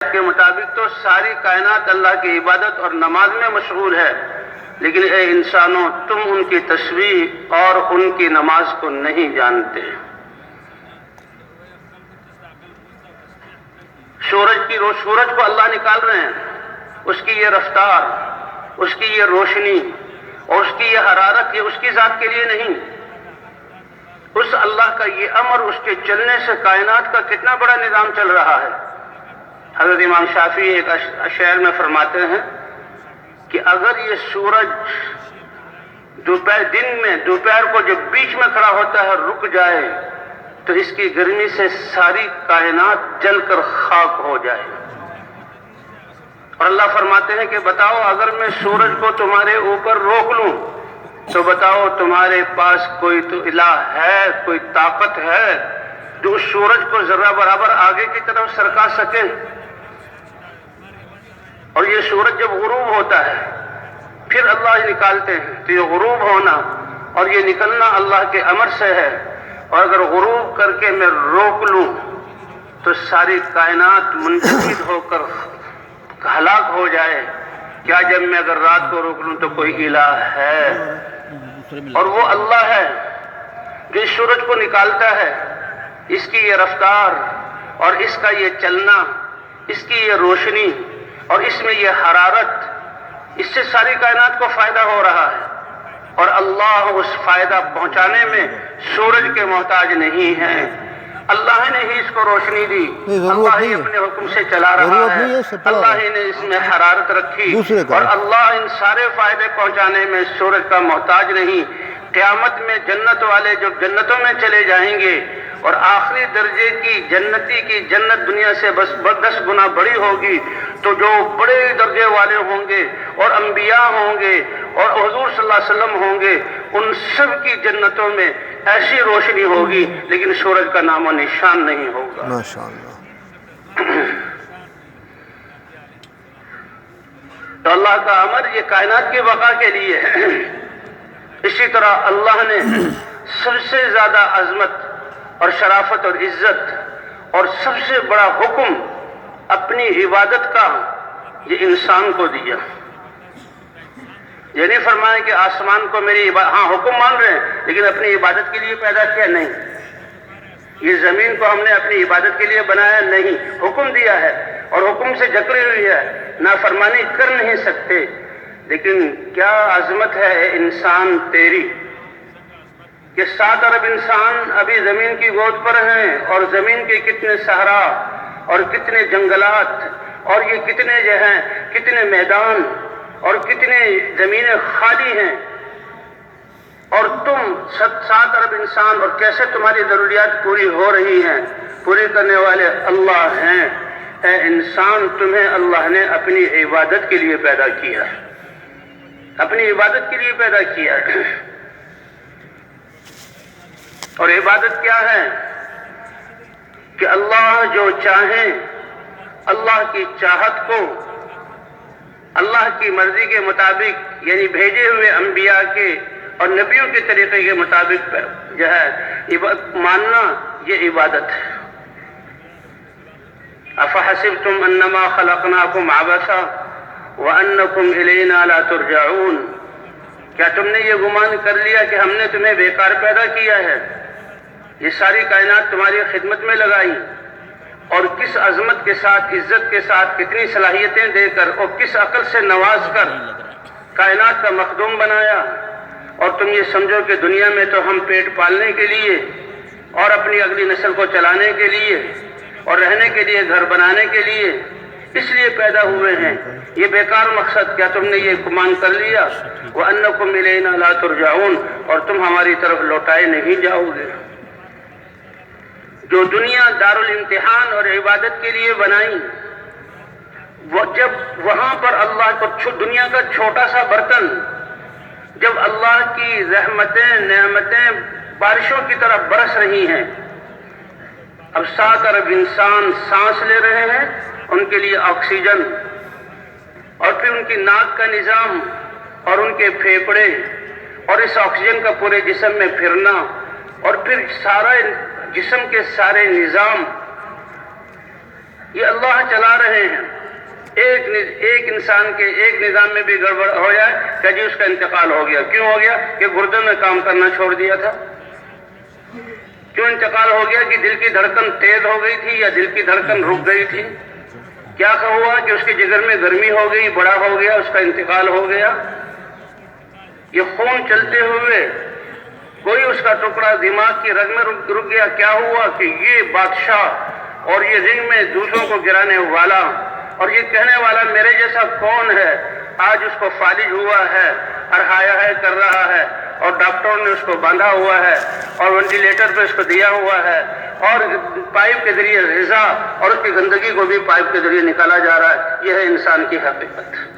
کے مطابق تو ساری کائنات اللہ کی عبادت اور نماز میں مشغول ہے، لیکن اے انسانوں تم ان کی تسبیح اور ان کی نماز کو نہیں جانتے۔ سورج کو اللہ نکال رہے ہیں، اس کی یہ رفتار، اس کی یہ روشنی اور اس کی یہ حرارت یہ اس کی ذات کے لیے نہیں، اس اللہ کا یہ امر، اس کے چلنے سے کائنات کا کتنا بڑا نظام چل رہا ہے۔ حضرت امام شافعی ایک شعر میں فرماتے ہیں کہ اگر یہ سورج دوپہر کو جب بیچ میں کھڑا ہوتا ہے رک جائے تو اس کی گرمی سے ساری کائنات جل کر خاک ہو جائے۔ اور اللہ فرماتے ہیں کہ بتاؤ اگر میں سورج کو تمہارے اوپر روک لوں تو بتاؤ تمہارے پاس کوئی تو الہ ہے، کوئی طاقت ہے جو اس سورج کو ذرہ برابر آگے کی طرف سرکا سکے؟ اور یہ سورج جب غروب ہوتا ہے پھر اللہ نکالتے ہیں تو یہ غروب ہونا اور یہ نکلنا اللہ کے امر سے ہے، اور اگر غروب کر کے میں روک لوں تو ساری کائنات منجمد ہو کر ہلاک ہو جائے۔ کیا جب میں اگر رات کو روک لوں تو کوئی الہ ہے؟ اور وہ اللہ ہے جو اس سورج کو نکالتا ہے، اس کی یہ رفتار اور اس کا یہ چلنا، اس کی یہ روشنی اور اس میں یہ حرارت، اس سے ساری کائنات کو فائدہ ہو رہا ہے، اور اللہ اس فائدہ پہنچانے میں سورج کے محتاج نہیں ہے۔ اللہ نے ہی اس کو روشنی دی، اللہ ہی اپنے حکم سے چلا رہا ہے، اللہ ہی نے اس میں حرارت رکھی، اور اللہ ان سارے فائدے پہنچانے میں سورج کا محتاج نہیں۔ قیامت میں جنت والے جب جنتوں میں چلے جائیں گے اور آخری درجے کی جنتی کی جنت دنیا سے بس 10 گنا بڑی ہوگی، تو جو بڑے درجے والے ہوں گے اور انبیاء ہوں گے اور حضور صلی اللہ علیہ وسلم ہوں گے، ان سب کی جنتوں میں ایسی روشنی ہوگی لیکن سورج کا نام و نشان نہیں ہوگا۔ ماشاءاللہ۔ تو اللہ کا امر یہ کائنات کی بقا کے لیے ہے۔ اسی طرح اللہ نے سب سے زیادہ عظمت اور شرافت اور عزت اور سب سے بڑا حکم اپنی عبادت کا یہ انسان کو دیا۔ یہ نہیں فرمایا کہ آسمان کو میری عبادت، ہاں حکم مان رہے ہیں لیکن اپنی عبادت کے لیے پیدا کیا نہیں، یہ زمین کو ہم نے اپنی عبادت کے لیے بنایا نہیں، حکم دیا ہے اور حکم سے جکڑی ہوئی ہے، نافرمانی کر نہیں سکتے۔ لیکن کیا عظمت ہے اے انسان تیری کہ 7 ارب انسان ابھی زمین کی گود پر ہیں، اور زمین کے کتنے صحرا اور کتنے جنگلات اور یہ کتنے جو ہیں کتنے میدان اور کتنے زمینیں خالی ہیں، اور تم 7 ارب انسان، اور کیسے تمہاری ضروریات پوری ہو رہی ہیں، پوری کرنے والے اللہ ہیں۔ اے انسان تمہیں اللہ نے اپنی عبادت کے لیے پیدا کیا، اپنی عبادت کے لیے پیدا کیا۔ اور عبادت کیا ہے کہ اللہ جو چاہیں اللہ کی چاہت کو اللہ کی مرضی کے مطابق، یعنی بھیجے ہوئے انبیاء کے اور نبیوں کے طریقے کے مطابق جو ہے ماننا، یہ عبادت ہے۔ افحسبتم انما خلقناکم عبثا وانکم الینا لا ترجعون، کیا تم نے یہ گمان کر لیا کہ ہم نے تمہیں بیکار پیدا کیا ہے؟ یہ ساری کائنات تمہاری خدمت میں لگائی، اور کس عظمت کے ساتھ، عزت کے ساتھ، کتنی صلاحیتیں دے کر اور کس عقل سے نواز کر کائنات کا مخدوم بنایا، اور تم یہ سمجھو کہ دنیا میں تو ہم پیٹ پالنے کے لیے اور اپنی اگلی نسل کو چلانے کے لیے اور رہنے کے لیے، گھر بنانے کے لیے اس لیے پیدا ہوئے ہیں، یہ بیکار مقصد، کیا تم نے یہ گمان کر لیا؟ وَأَنَّكُمْ إِلَيْنَا لَا تُرْجَعُونَ، اور تم ہماری طرف لوٹائے نہیں جاؤ گے۔ جو دنیا دارالامتحان اور عبادت کے لیے بنائی، وہ جب وہاں پر اللہ کو دنیا کا چھوٹا سا برتن، جب اللہ کی رحمتیں نعمتیں بارشوں کی طرح برس رہی ہیں، اب 7 ارب انسان سانس لے رہے ہیں، ان کے لیے آکسیجن، اور پھر ان کی ناک کا نظام اور ان کے پھیپھڑے اور اس آکسیجن کا پورے جسم میں پھرنا، اور پھر سارا جسم کے سارے نظام یہ اللہ چلا رہے ہیں. ایک انسان کے ایک نظام میں بھی گڑبڑ ہو جائے کہ جی اس کا انتقال ہو گیا. کیوں ہو گیا؟ کہ گردوں نے کام کرنا چھوڑ دیا تھا. کیوں انتقال ہو گیا؟ کہ دل کی دھڑکن تیز ہو گئی تھی یا دل کی دھڑکن رک گئی تھی. کیا ہوا؟ کہ اس کے جگر میں گرمی ہو گئی، بڑا ہو گیا، اس کا انتقال ہو گیا. یہ خون چلتے ہوئے کوئی اس کا ٹکڑا دماغ کی رگ میں رک گیا. کیا ہوا؟ کہ یہ بادشاہ اور یہ رنگ میں دوسروں کو گرانے والا اور یہ کہنے والا میرے جیسا کون ہے، آج اس کو فالج ہوا ہے اور ہایا ہے کر رہا ہے اور ڈاکٹروں نے اس کو باندھا ہوا ہے اور وینٹیلیٹر پہ اس کو دیا ہوا ہے اور پائپ کے ذریعے غذا اور اس کی گندگی کو بھی پائپ کے ذریعے نکالا جا رہا ہے. یہ ہے انسان کی حقیقت.